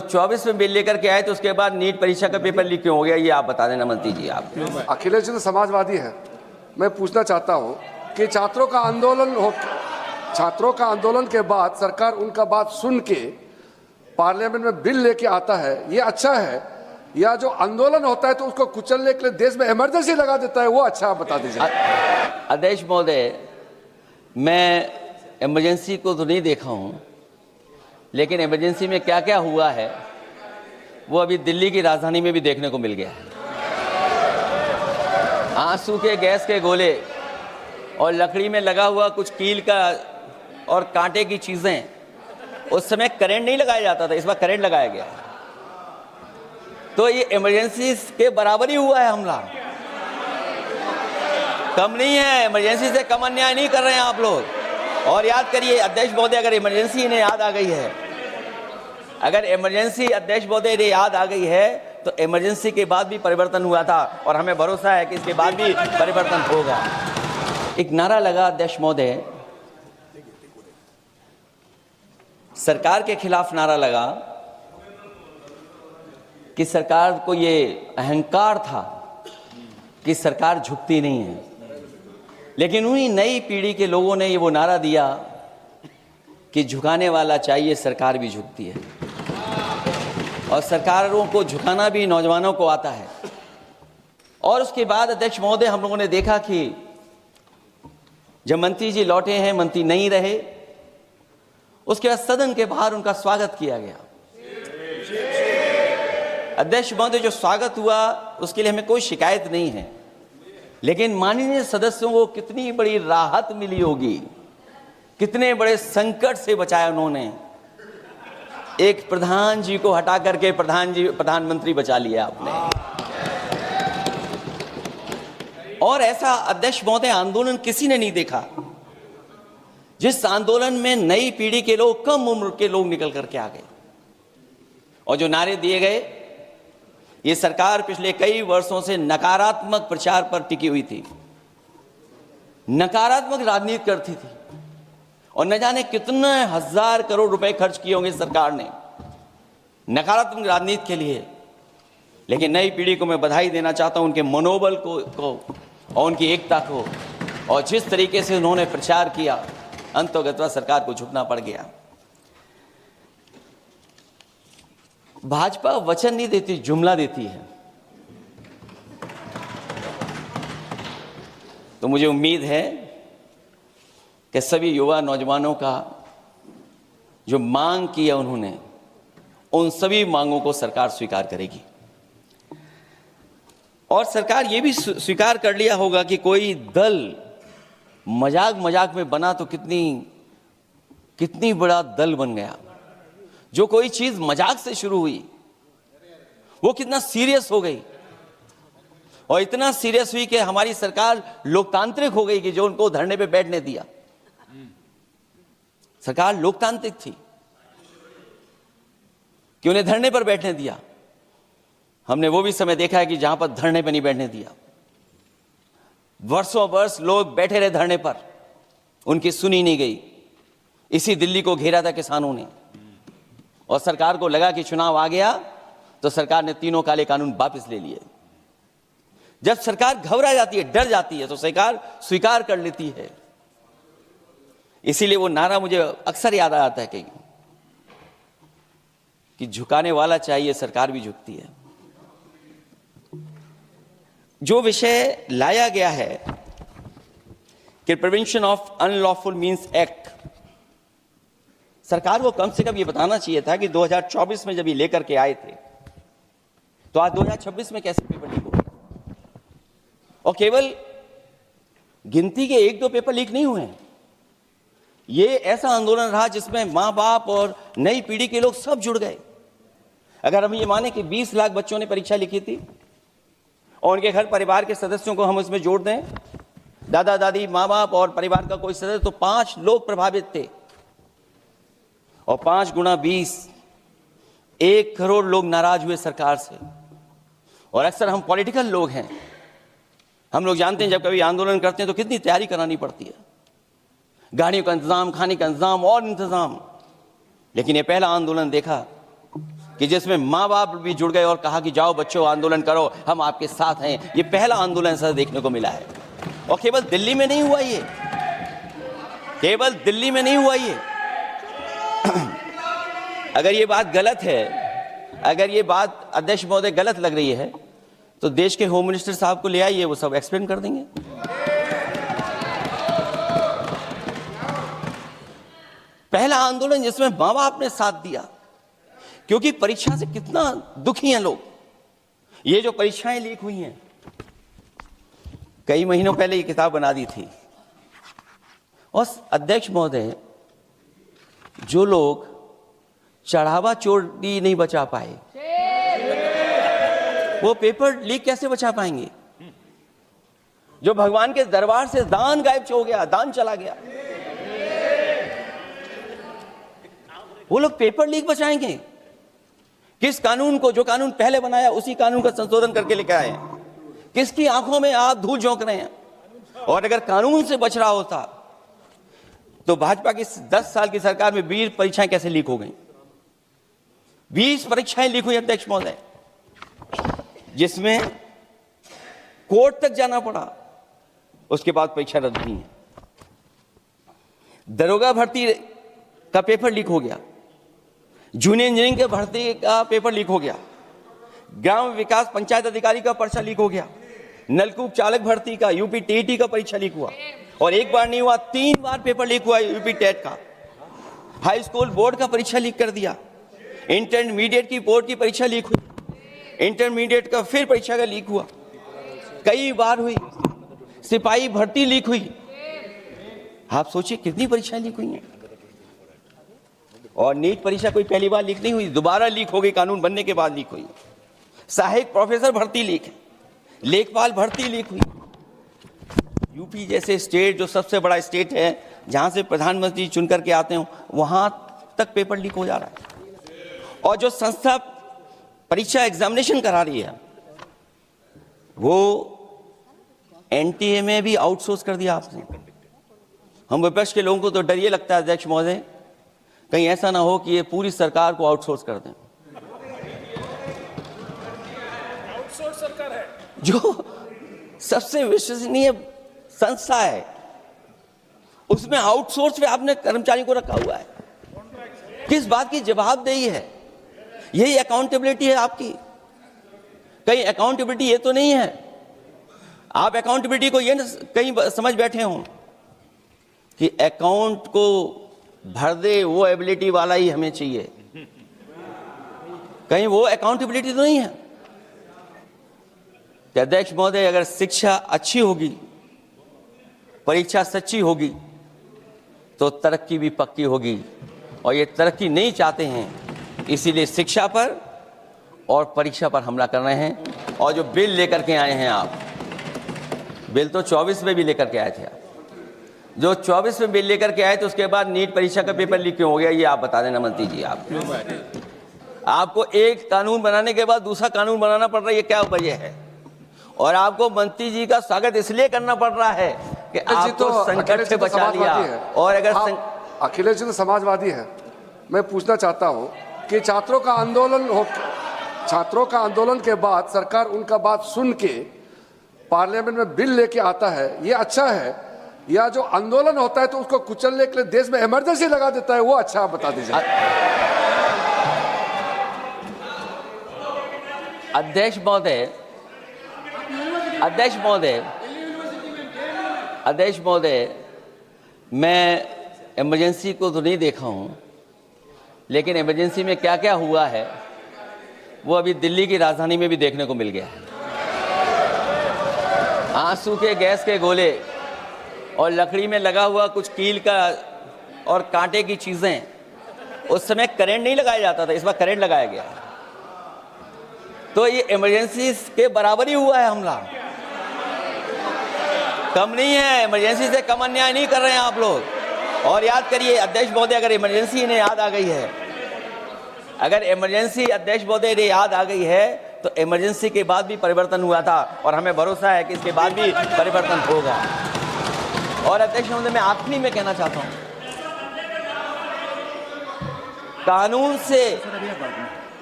24 में बिल लेकर के आए तो उसके बाद नीट परीक्षा का पेपर लीक क्यों हो गया, ये आप बता देना मंत्री जी। आप अखिलेश जी तो समाजवादी है। मैं पूछना चाहता हूं कि छात्रों का आंदोलन के बाद सरकार उनका बात सुन के पार्लियामेंट में बिल लेके आता है, ये अच्छा है, या जो आंदोलन होता है तो उसको कुचलने के लिए देश में इमरजेंसी लगा देता है, वो अच्छा? आप बता दीजिए। अध्यक्ष महोदय, मैं इमरजेंसी को तो नहीं देखा हूं, लेकिन इमरजेंसी में क्या क्या हुआ है वो अभी दिल्ली की राजधानी में भी देखने को मिल गया है। आंसू के गैस के गोले और लकड़ी में लगा हुआ कुछ कील का और कांटे की चीजें, उस समय करंट नहीं लगाया जाता था, इस बार करंट लगाया गया। तो ये इमरजेंसी के बराबर ही हुआ है हमला, कम नहीं है। इमरजेंसी से कम अन्याय नहीं कर रहे हैं आप लोग। और याद करिए अध्यक्ष महोदय, अगर इमरजेंसी इन्हें याद आ गई है, अगर इमरजेंसी अध्यक्ष महोदय इन्हें याद आ गई है तो इमरजेंसी के बाद भी परिवर्तन हुआ था और हमें भरोसा है कि इसके बाद भी परिवर्तन होगा। एक नारा लगा अध्यक्ष महोदय, सरकार के खिलाफ नारा लगा कि सरकार को ये अहंकार था कि सरकार झुकती नहीं है, लेकिन उन्हीं नई पीढ़ी के लोगों ने ये वो नारा दिया कि झुकाने वाला चाहिए, सरकार भी झुकती है। और सरकारों को झुकाना भी नौजवानों को आता है। और उसके बाद अध्यक्ष महोदय, हम लोगों ने देखा कि जब मंत्री जी लौटे हैं, मंत्री नहीं रहे, उसके बाद सदन के बाहर उनका स्वागत किया गया। अध्यक्ष महोदय, जो स्वागत हुआ उसके लिए हमें कोई शिकायत नहीं है, लेकिन माननीय सदस्यों को कितनी बड़ी राहत मिली होगी, कितने बड़े संकट से बचाया उन्होंने। एक प्रधान जी को हटा करके प्रधानमंत्री बचा लिया आपने। और ऐसा अध्यक्ष महोदय आंदोलन किसी ने नहीं देखा, जिस आंदोलन में नई पीढ़ी के लोग, कम उम्र के लोग निकल करके आ गए और जो नारे दिए गए। ये सरकार पिछले कई वर्षों से नकारात्मक प्रचार पर टिकी हुई थी, नकारात्मक राजनीति करती थी और न जाने कितने हजार करोड़ रुपए खर्च किए होंगे सरकार ने नकारात्मक राजनीति के लिए। लेकिन नई पीढ़ी को मैं बधाई देना चाहता हूं, उनके मनोबल को और उनकी एकता को, और जिस तरीके से उन्होंने प्रचार किया, अंततः सरकार को झुकना पड़ गया। भाजपा वचन नहीं देती, जुमला देती है। तो मुझे उम्मीद है कि सभी युवा नौजवानों का जो मांग की है उन्होंने, उन सभी मांगों को सरकार स्वीकार करेगी। और सरकार ये भी स्वीकार कर लिया होगा कि कोई दल मजाक में बना तो कितनी बड़ा दल बन गया। जो कोई चीज मजाक से शुरू हुई वो कितना सीरियस हो गई, और इतना सीरियस हुई कि हमारी सरकार लोकतांत्रिक हो गई कि जो उनको धरने पे बैठने दिया। सरकार लोकतांत्रिक थी कि उन्हें धरने पर बैठने दिया। हमने वो भी समय देखा है कि जहां पर धरने पर नहीं बैठने दिया, वर्षों वर्ष लोग बैठे रहे धरने पर, उनकी सुनी नहीं गई। इसी दिल्ली को घेरा था किसानों ने, और सरकार को लगा कि चुनाव आ गया तो सरकार ने तीनों काले कानून वापस ले लिए। जब सरकार घबरा जाती है, डर जाती है, तो सरकार स्वीकार कर लेती है। इसीलिए वो नारा मुझे अक्सर याद आता है कि झुकाने वाला चाहिए, सरकार भी झुकती है। जो विषय लाया गया है कि prevention of unlawful means act, सरकार को कम से कम ये बताना चाहिए था कि 2024 में जब ये लेकर के आए थे तो आज 2026 में कैसे पेपर लीक हो गए। और केवल गिनती के 1-2 पेपर लीक नहीं हुए हैं, ये ऐसा आंदोलन रहा जिसमें मां बाप और नई पीढ़ी के लोग सब जुड़ गए। अगर हम ये माने कि 20 लाख बच्चों ने परीक्षा लिखी थी और उनके घर परिवार के सदस्यों को हम इसमें जोड़ दें, दादा दादी, माँ बाप और परिवार का कोई सदस्य, तो 5 लोग प्रभावित थे। और 5 गुणा 20, 1 करोड़ लोग नाराज हुए सरकार से। और अक्सर हम पॉलिटिकल लोग हैं, हम लोग जानते हैं जब कभी आंदोलन करते हैं तो कितनी तैयारी करानी पड़ती है, गाड़ियों का इंतजाम, खाने का इंतजाम और इंतजाम। लेकिन ये पहला आंदोलन देखा कि जिसमें माँ बाप भी जुड़ गए और कहा कि जाओ बच्चों आंदोलन करो, हम आपके साथ हैं। ये पहला आंदोलन ऐसा देखने को मिला है। और केवल दिल्ली में नहीं हुआ ये, केवल दिल्ली में नहीं हुआ ये। अगर ये बात गलत है, अगर ये बात अध्यक्ष महोदय गलत लग रही है, तो देश के होम मिनिस्टर साहब को ले आइए, वो सब एक्सप्लेन कर देंगे। पहला आंदोलन जिसमें माँ बाप ने साथ दिया, क्योंकि परीक्षा से कितना दुखी हैं लोग। ये जो परीक्षाएं लीक हुई हैं, कई महीनों पहले ये किताब बना दी थी। और अध्यक्ष महोदय, जो लोग चढ़ावा चोरी नहीं बचा पाए, वो पेपर लीक कैसे बचा पाएंगे? जो भगवान के दरबार से दान गायब हो गया, दान चला गया, वो लोग पेपर लीक बचाएंगे? किस कानून को, जो कानून पहले बनाया उसी कानून का संशोधन करके लेकर आए हैं? किसकी आंखों में आप धूल झोंक रहे हैं? और अगर कानून से बच रहा होता तो भाजपा की 10 साल की सरकार में 20 परीक्षाएं कैसे लीक हो गई? 20 परीक्षाएं लीक हुई अध्यक्ष महोदय, जिसमें कोर्ट तक जाना पड़ा, उसके बाद परीक्षा रद्द हुई है। दरोगा भर्ती का पेपर लीक हो गया, जूनियर इंजीनियरिंग के भर्ती का पेपर लीक हो गया, ग्राम विकास पंचायत अधिकारी का पर्चा लीक हो गया, नलकूप चालक भर्ती का यूपी टीईटी का परीक्षा लीक हुआ, और एक बार नहीं हुआ 3 बार पेपर लीक हुआ यूपी टेट का। हाई स्कूल बोर्ड का परीक्षा लीक कर दिया, इंटरमीडिएट की बोर्ड की परीक्षा लीक हुई, इंटरमीडिएट का फिर परीक्षा का लीक हुआ, कई बार हुई। सिपाही भर्ती लीक हुई। आप सोचिए कितनी परीक्षाएं लीक हुई हैं। और नीट परीक्षा कोई पहली बार लीक नहीं हुई, दोबारा लीक हो गई, कानून बनने के बाद लीक हुई। सहायक प्रोफेसर भर्ती लीक है, लेखपाल भर्ती लीक हुई। यूपी जैसे स्टेट, जो सबसे बड़ा स्टेट है, जहां से प्रधानमंत्री चुन करके आते हो, वहां तक पेपर लीक हो जा रहा है। और जो संस्था परीक्षा एग्जामिनेशन करा रही है, वो एनटीए में भी आउटसोर्स कर दिया आपने। हम विपक्ष के लोगों को तो डर ये लगता है अध्यक्ष महोदय, कहीं ऐसा ना हो कि ये पूरी सरकार को आउटसोर्स कर दें। आउटसोर्स सरकार है जो सबसे विश्वसनीय संस्था है, उसमें आउटसोर्स पे आपने कर्मचारी को रखा हुआ है। किस बात की जवाबदेही है? यही अकाउंटेबिलिटी है आपकी? कहीं अकाउंटेबिलिटी ये तो नहीं है? आप अकाउंटेबिलिटी को ये न कहीं समझ बैठे हों कि अकाउंट को भर दे वो एबिलिटी वाला ही हमें चाहिए। कहीं वो अकाउंटेबिलिटी तो नहीं है? कि अध्यक्ष महोदय, अगर शिक्षा अच्छी होगी, परीक्षा सच्ची होगी, तो तरक्की भी पक्की होगी। और ये तरक्की नहीं चाहते हैं, इसीलिए शिक्षा पर और परीक्षा पर हमला कर रहे हैं। और जो बिल लेकर के आए हैं आप, बिल तो 24 में भी लेकर के आए थे आप, जो 24 में बिल लेकर के आए थे, उसके बाद नीट परीक्षा का पेपर लीक क्यों हो गया, ये आप बता देना मंत्री जी। आपको एक कानून बनाने के बाद दूसरा कानून बनाना पड़ रहा है, ये क्या वजह है? और आपको मंत्री जी का स्वागत इसलिए करना पड़ रहा है कि आपको संकट से बचा लिया। और अगर अखिलेश जी तो समाजवादी है। मैं पूछना चाहता हूं कि छात्रों का आंदोलन के बाद सरकार उनका बात सुन के पार्लियामेंट में बिल लेके आता है, ये अच्छा है? या जो आंदोलन होता है तो उसको कुचलने के लिए देश में इमरजेंसी लगा देता है, वो अच्छा? आप बता दीजिए। अध्यक्ष महोदय, मैं इमरजेंसी को तो नहीं देखा हूं, लेकिन इमरजेंसी में क्या क्या हुआ है वो अभी दिल्ली की राजधानी में भी देखने को मिल गया है। आंसू के गैस के गोले और लकड़ी में लगा हुआ कुछ कील का और कांटे की चीजें। उस समय करंट नहीं लगाया जाता था, इस बार करंट लगाया गया। तो ये इमरजेंसी के बराबर ही हुआ है हमला, कम नहीं है। इमरजेंसी से कम अन्याय नहीं कर रहे हैं आप लोग। और याद करिए अध्यक्ष महोदय, अगर इमरजेंसी इन्हें याद आ गई है, अगर इमरजेंसी अध्यक्ष महोदय ने याद आ गई है, तो इमरजेंसी के बाद भी परिवर्तन हुआ था और हमें भरोसा है कि इसके बाद भी परिवर्तन होगा। और अध्यक्ष महोदय, मैं आखिरी में कहना चाहता हूं,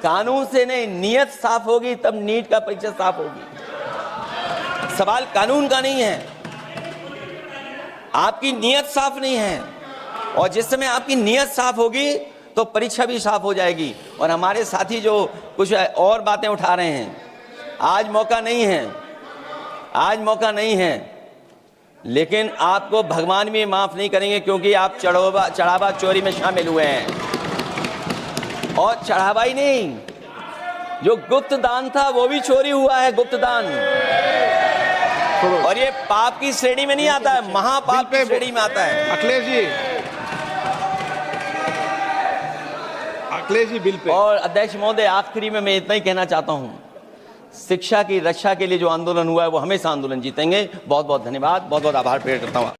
कानून से नहीं, नियत साफ होगी तब नीट का परीक्षा साफ होगी। सवाल कानून का नहीं है, आपकी नियत साफ नहीं है, और जिस समय आपकी नियत साफ होगी तो परीक्षा भी साफ हो जाएगी। और हमारे साथी जो कुछ और बातें उठा रहे हैं, आज मौका नहीं है, आज मौका नहीं है, लेकिन आपको भगवान भी माफ नहीं करेंगे, क्योंकि आप चढ़ावा चोरी में शामिल हुए हैं। और चढ़ावा ही नहीं, जो गुप्त दान था वो भी चोरी हुआ है, गुप्त दान। और ये पाप की श्रेणी में नहीं आता है, महापाप की श्रेणी में आता है। Akhilesh ji bill pay. और अध्यक्ष महोदय, आखिरी में मैं इतना ही कहना चाहता हूं, शिक्षा की रक्षा के लिए जो आंदोलन हुआ है वो हमेशा आंदोलन जीतेंगे। बहुत बहुत धन्यवाद, बहुत बहुत आभार प्रकट करता हूं।